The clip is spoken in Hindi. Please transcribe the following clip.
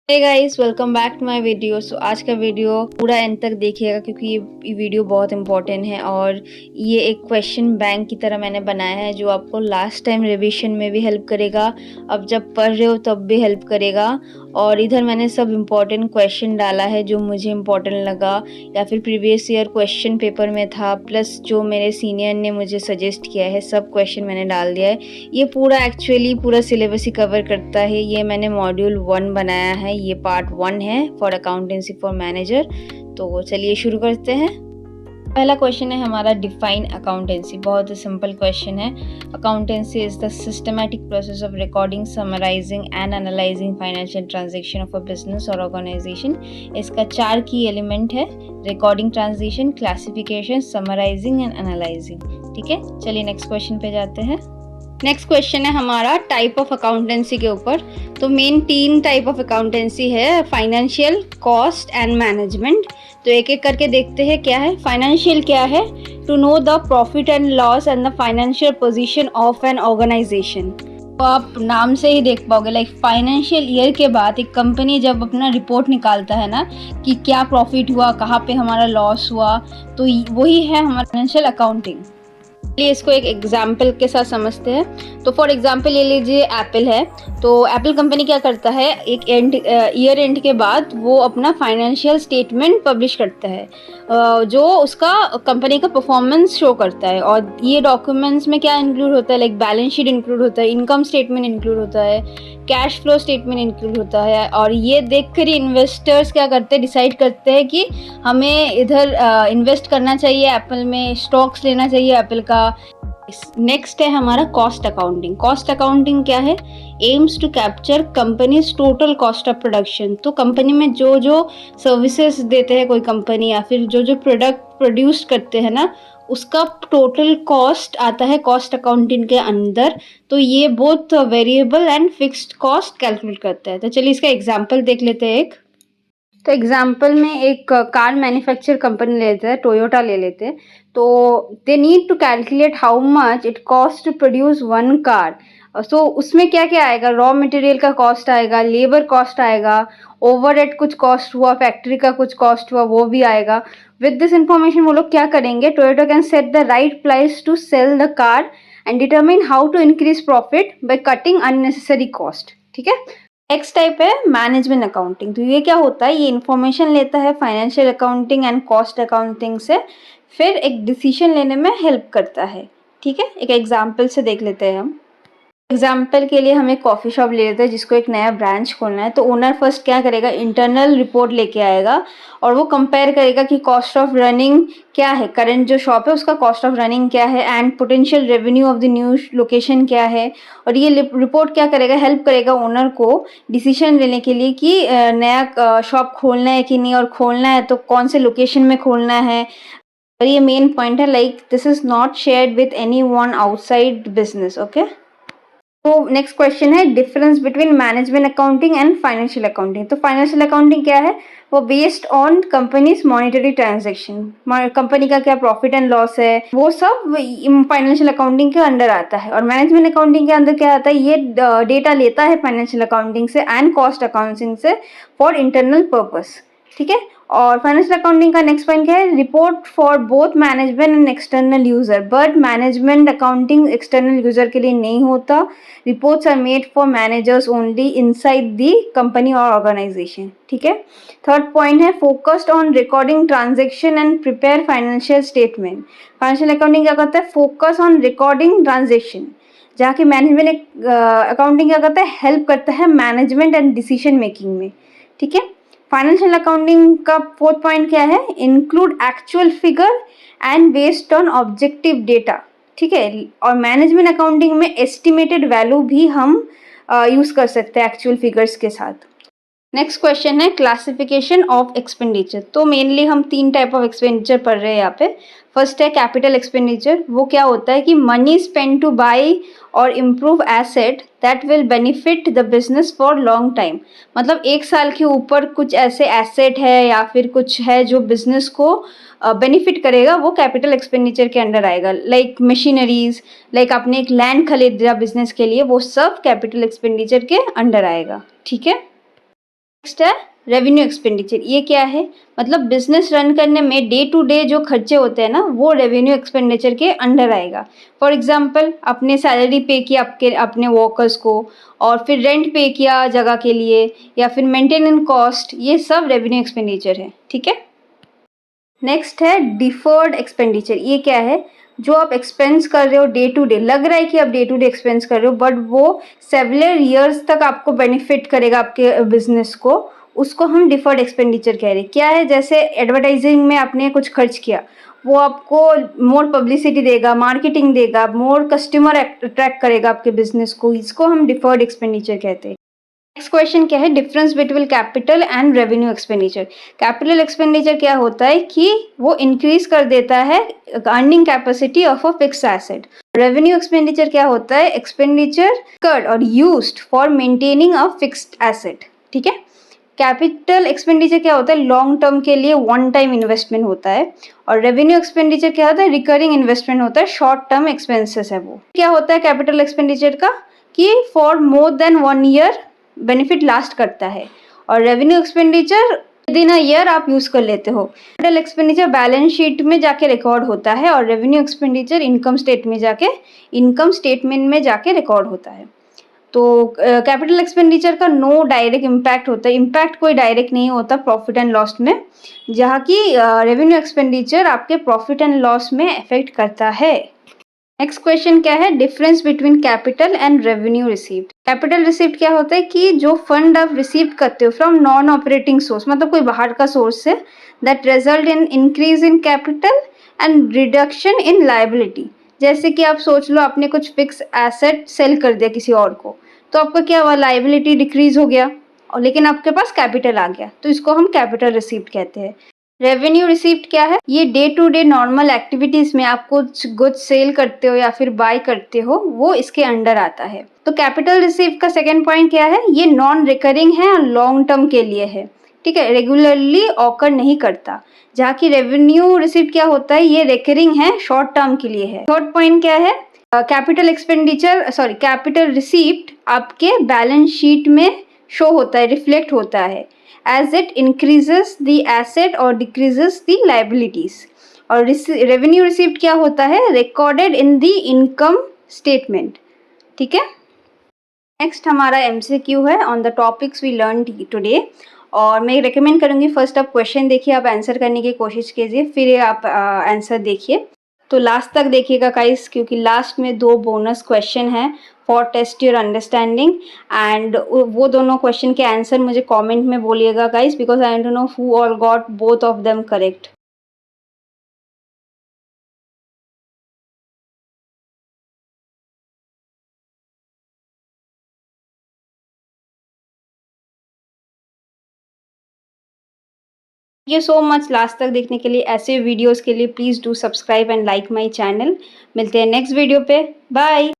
Hey guys, welcome back to my video. आज का वीडियो पूरा एंड तक देखिएगा क्योंकि ये वीडियो बहुत इंपॉर्टेंट है और ये एक क्वेश्चन बैंक की तरह मैंने बनाया है जो आपको लास्ट टाइम रिवीजन में भी हेल्प करेगा, अब जब पढ़ रहे हो तब भी हेल्प करेगा। और इधर मैंने सब इम्पॉर्टेंट क्वेश्चन डाला है जो मुझे इम्पॉर्टेंट लगा या फिर प्रीवियस ईयर क्वेश्चन पेपर में था, प्लस जो मेरे सीनियर ने मुझे सजेस्ट किया है सब क्वेश्चन मैंने डाल दिया है। ये पूरा एक्चुअली पूरा सिलेबस ही कवर करता है। ये मैंने मॉड्यूल 1 बनाया है, ये पार्ट 1 है फॉर अकाउंटेंसी फॉर मैनेजर। तो चलिए शुरू करते हैं। पहला क्वेश्चन है हमारा डिफाइन अकाउंटेंसी। बहुत ही सिंपल क्वेश्चन है। Accountancy is the systematic process of recording, summarising and analysing financial transaction of a business और ऑर्गेनाइजेशन। इसका 4 की एलिमेंट है: recording, transition, classification, summarising and analysing. ठीक है, चलिए नेक्स्ट क्वेश्चन पे जाते हैं। नेक्स्ट क्वेश्चन है हमारा टाइप ऑफ अकाउंटेंसी के ऊपर। तो मेन 3 टाइप ऑफ अकाउंटेंसी है: फाइनेंशियल, कॉस्ट एंड मैनेजमेंट। तो एक एक करके देखते हैं क्या है। फाइनेंशियल क्या है? To know the profit and loss and the financial position of an organisation. तो आप नाम से ही देख पाओगे, लाइक फाइनेंशियल ईयर के बाद एक कंपनी जब अपना रिपोर्ट निकालता है ना कि क्या प्रॉफिट हुआ, कहाँ पे हमारा लॉस हुआ, तो वही है हमारा फाइनेंशियल अकाउंटिंग। चलिए इसको एक एग्जाम्पल के साथ समझते हैं। तो फॉर एग्जाम्पल ले लीजिए एप्पल है। तो एप्पल कंपनी क्या करता है, एक ईयर एंड के बाद वो अपना फाइनेंशियल स्टेटमेंट पब्लिश करता है जो उसका कंपनी का परफॉर्मेंस शो करता है। और ये डॉक्यूमेंट्स में क्या इंक्लूड होता है, लाइक बैलेंस शीट इंक्लूड होता है, इनकम स्टेटमेंट इंक्लूड होता है, कैश फ्लो स्टेटमेंट इंक्लूड होता है। और ये देखकर ही इन्वेस्टर्स क्या करते हैं, डिसाइड करते हैं कि हमें इधर इन्वेस्ट करना चाहिए, एप्पल में स्टॉक्स लेना चाहिए एप्पल का। नेक्स्ट है हमारा कॉस्ट अकाउंटिंग। कॉस्ट अकाउंटिंग क्या है? Aims to capture companies total cost of production. तो कंपनी में जो जो सर्विसेज देते हैं कोई कंपनी या फिर जो जो प्रोडक्ट प्रोड्यूस करते हैं ना, उसका टोटल कॉस्ट आता है कॉस्ट अकाउंटिंग के अंदर। तो ये both variable and fixed cost calculate करता है। तो चलिए इसका एग्जाम्पल देख लेते हैं एक। तो एग्जाम्पल में एक कार मैन्युफैक्चर कंपनी लेते हैं, टोयोटा ले लेते हैं। तो they need to calculate how much it cost to produce 1 car. So उसमें क्या क्या आएगा, रॉ मटेरियल का कॉस्ट आएगा, लेबर कॉस्ट आएगा, ओवरहेड कुछ कॉस्ट हुआ, फैक्ट्री का कुछ कॉस्ट हुआ, वो भी आएगा। विद दिस इंफॉर्मेशन वो लोग क्या करेंगे, Toyota can set the right price to sell the car and determine how to increase profit by cutting unnecessary cost. ठीक है। नेक्स्ट टाइप है मैनेजमेंट अकाउंटिंग। तो ये क्या होता है, ये इन्फॉर्मेशन लेता है financial accounting and cost accounting से, फिर एक डिसीजन लेने में हेल्प करता है। ठीक है, एक एग्जाम्पल से देख लेते हैं हम। एग्जाम्पल के लिए हम एक कॉफ़ी शॉप ले लेते हैं जिसको एक नया ब्रांच खोलना है। तो ओनर फर्स्ट क्या करेगा, इंटरनल रिपोर्ट लेके आएगा और वो कंपेयर करेगा कि कॉस्ट ऑफ रनिंग क्या है, करंट जो शॉप है उसका कॉस्ट ऑफ रनिंग क्या है, and potential revenue of the new location क्या है। और ये रिपोर्ट क्या करेगा, हेल्प करेगा ओनर को डिसीजन लेने के लिए कि नया शॉप खोलना है कि नहीं, और खोलना है तो कौन से लोकेशन में खोलना है। और ये मेन पॉइंट है, like this is not shared with any one outside business. Okay. तो नेक्स्ट क्वेश्चन है difference between management accounting and financial accounting. तो फाइनेंशियल अकाउंटिंग क्या है, वो based on companies monetary transaction, company का क्या प्रॉफिट एंड लॉस है, वो सब फाइनेंशियल अकाउंटिंग के अंडर आता है। और मैनेजमेंट अकाउंटिंग के अंदर क्या आता है, ये डेटा लेता है फाइनेंशियल अकाउंटिंग से एंड कॉस्ट अकाउंटिंग से फॉर इंटरनल पर्पस। ठीक है। और फाइनेंशियल अकाउंटिंग का नेक्स्ट पॉइंट क्या है, report for both management and external user. But management accounting external user के लिए नहीं होता। Reports are made for managers only inside the company और ऑर्गेनाइजेशन। ठीक है। थर्ड पॉइंट है focused on recording transaction and prepare financial statement. Financial accounting क्या करता है, फोकस ऑन रिकॉर्डिंग ट्रांजेक्शन, जाके मैनेजमेंट अकाउंटिंग क्या करता है, हेल्प करता है मैनेजमेंट एंड डिसीजन मेकिंग में। ठीक है। फाइनेंशियल अकाउंटिंग का फोर्थ पॉइंट क्या है, include actual figure and based on objective data. ठीक है। और मैनेजमेंट अकाउंटिंग में एस्टिमेटेड वैल्यू भी हम यूज कर सकते हैं एक्चुअल फिगर्स के साथ। नेक्स्ट क्वेश्चन है क्लासिफिकेशन ऑफ एक्सपेंडिचर। तो मेनली हम 3 टाइप ऑफ एक्सपेंडिचर पढ़ रहे हैं यहाँ पे। फर्स्ट है कैपिटल एक्सपेंडिचर। वो क्या होता है कि मनी स्पेंड टू बाई और improve asset that will benefit the business for long time. मतलब 1 साल के ऊपर कुछ ऐसे एसेट है या फिर कुछ है जो बिजनेस को बेनिफिट करेगा, वो कैपिटल एक्सपेंडिचर के अंडर आएगा। लाइक मशीनरीज, लाइक आपने एक लैंड खरीदा बिजनेस के लिए, वो सब कैपिटल एक्सपेंडिचर के अंडर आएगा। ठीक है। नेक्स्ट है रेवेन्यू एक्सपेंडिचर। ये क्या है? मतलब बिजनेस रन करने में डे टू डे जो खर्चे होते हैं ना, वो रेवेन्यू एक्सपेंडिचर के अंडर आएगा। फॉर एग्जांपल, आपने सैलरी पे किया आपके अपने वर्कर्स को, और फिर रेंट पे किया जगह के लिए, या फिर मेंटेनेंस कॉस्ट, ये सब रेवेन्यू एक्सपेंडिचर है। ठीक है। नेक्स्ट है डिफर्ड एक्सपेंडिचर। ये क्या है? जो आप एक्सपेंस कर रहे हो डे टू डे, लग रहा है कि आप डे टू डे एक्सपेंस कर रहे हो, बट वो सेवरल ईयर्स तक आपको बेनिफिट करेगा आपके बिजनेस को, उसको हम डिफर्ड एक्सपेंडिचर कह रहे हैं। क्या है? जैसे एडवर्टाइजिंग में आपने कुछ खर्च किया, वो आपको मोर पब्लिसिटी देगा, मार्केटिंग देगा, मोर कस्टमर अट्रैक्ट करेगा आपके बिजनेस को, इसको हम डिफर्ड एक्सपेंडिचर कहते हैं। नेक्स्ट क्वेश्चन क्या है? Difference between capital and revenue expenditure. Capital expenditure क्या होता है कि वो इंक्रीज कर देता है earning capacity of a fixed asset. Revenue expenditure क्या होता है? एक्सपेंडिचर कर्ड और used for maintaining a fixed asset. ठीक है। कैपिटल एक्सपेंडिचर क्या होता है? लॉन्ग टर्म के लिए वन टाइम इन्वेस्टमेंट होता है। और रेवेन्यू एक्सपेंडिचर क्या होता है? रिकरिंग इन्वेस्टमेंट होता है, शॉर्ट टर्म एक्सपेंसेस है वो। क्या होता है कैपिटल एक्सपेंडिचर का? कि for more than 1 year benefit last करता है। और revenue expenditure with in a year आप यूज कर लेते हो। कैपिटल एक्सपेंडिचर बैलेंस शीट में जाके रिकॉर्ड होता है, और रेवेन्यू एक्सपेंडिचर इनकम स्टेटमेंट में जाके रिकॉर्ड होता है। तो कैपिटल एक्सपेंडिचर का नो डायरेक्ट इम्पैक्ट होता है, इम्पैक्ट कोई डायरेक्ट नहीं होता प्रॉफिट एंड लॉस में, जहाँ की रेवेन्यू एक्सपेंडिचर आपके प्रॉफिट एंड लॉस में अफेक्ट करता है। नेक्स्ट क्वेश्चन क्या है? Difference between capital and revenue received. Capital received क्या होता है कि जो फंड आप रिसीव करते हो फ्रॉम नॉन ऑपरेटिंग सोर्स, मतलब कोई बाहर का सोर्स से, that result in increase in capital and reduction in liability. जैसे कि आप सोच लो, आपने कुछ फिक्स एसेट सेल कर दिया किसी और को, तो आपका क्या हुआ? लायबिलिटी डिक्रीज हो गया, और लेकिन आपके पास कैपिटल आ गया, तो इसको हम कैपिटल रिसीव्ड कहते हैं। रेवेन्यू रिसीव्ड क्या है? ये day to day normal activities में आप कुछ गुड्स सेल करते हो या फिर बाय करते हो, वो इसके अंडर आता है। तो कैपिटल रिसीव का सेकंड पॉइंट क्या है? ये नॉन रिकरिंग है और लॉन्ग टर्म के लिए है। ठीक है, रेगुलरली ऑकर नहीं करता। जहाँ की रेवेन्यू रिसीव क्या होता है? ये रिकरिंग है, शॉर्ट टर्म के लिए है। थर्ड पॉइंट क्या है? कैपिटल रिसीव्ड आपके बैलेंस शीट में शो होता है, रिफ्लेक्ट होता है, as it increases the asset or decreases the liabilities। और रेवेन्यू रिसीव्ड क्या होता है? Recorded in the income statement. ठीक है। नेक्स्ट हमारा एमसीक्यू है on the topics we learn today, और मैं रिकमेंड करूंगी फर्स्ट आप क्वेश्चन देखिए, आप आंसर करने की कोशिश कीजिए, फिर आप आंसर देखिए। तो लास्ट तक देखिएगा गाइस, क्योंकि लास्ट में 2 बोनस क्वेश्चन हैं for test your understanding, and वो दोनों क्वेश्चन के आंसर मुझे कमेंट में बोलिएगा guys, because I don't know who all got both of them correct. Thank you so much last तक देखने के लिए। ऐसे वीडियोस के लिए please do subscribe and like my channel. मिलते हैं नेक्स्ट वीडियो पे। बाय।